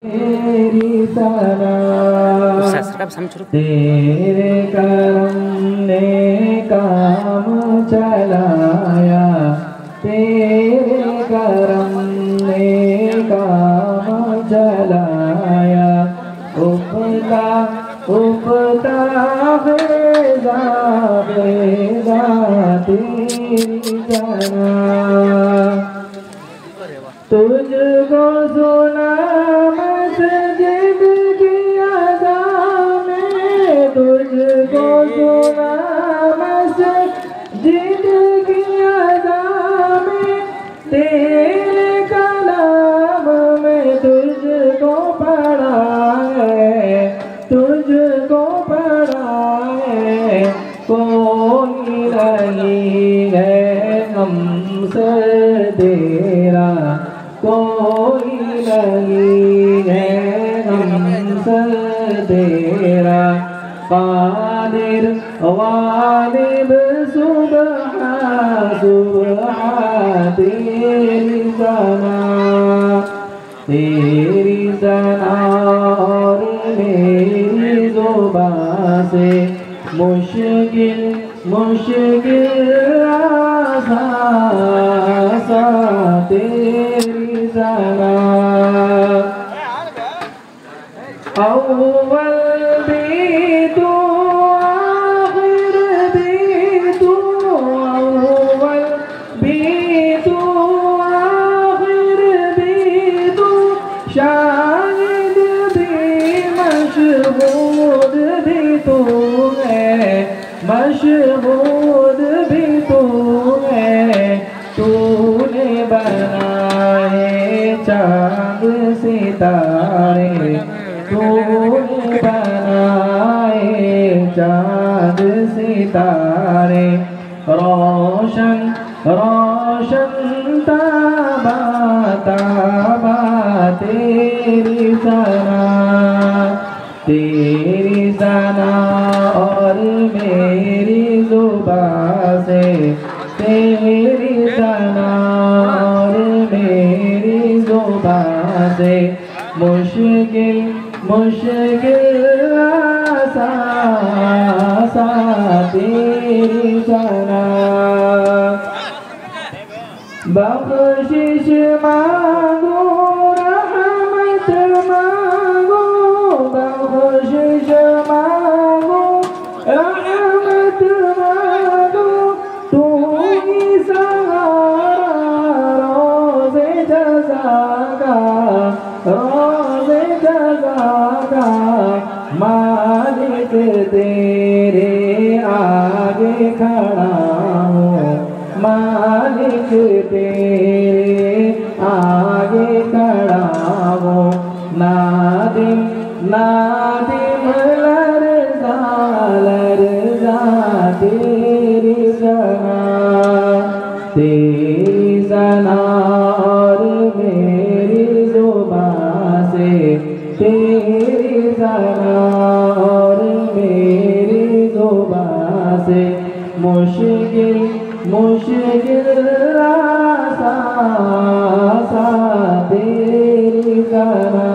तेरी सना तेरे करम ने काम चलाया, तेरे करम ने काम चलाया। उपता उपता बेजा बेजा तेरी सना, तुझको सुना मस्जिद की अज़ा में, तुझको सुना मस्जिद की अज़ा में। तेरे कलाम में तुझको पढ़ा है, तुझको पढ़ा है। कोई नहीं है हमसे तेरा, कोई नहीं है हमसे तेरा। कादिर वालिद सुबहान सुबहान तेरी सना, तेरी सना और मेरी ज़ुबान से मुश्किल मुश्किल आसान तेरी सना। अव्वल भी तू आखिर भी तू, अव्वल भी तू आखिर भी तू। शाहिद भी मशहूद भी तू है, मशहूद भी तू है। तूने बनाए चाँद सितारे, तूने बनाए चाँद सितारे। रोशन रोशन ताबा ताबा तेरी सना, तेरी सना और मेरी ज़ुबान से। तेरी सना और मेरी ज़ुबान से मुश्किल मुश्किल आसान आसान तेरी सना। बख्शिश मांगो रहमत मांगो, बख्शिश मांगो रहमत मांगो। तू ही सहारा रोज़े जज़ा का, रोज़े जज़ा का। मालिक तेरे आगे खड़ा हूँ, मालिक तेरे आगे खड़ा हूँ। नादिम नादिम लरज़ा लरज़ा तेरी सना, तेरी सना और मेरी ज़ुबान से। तेरी सना और मेरी ज़ुबान से मुश्किल मुश्किल आसान आसान तेरी सना।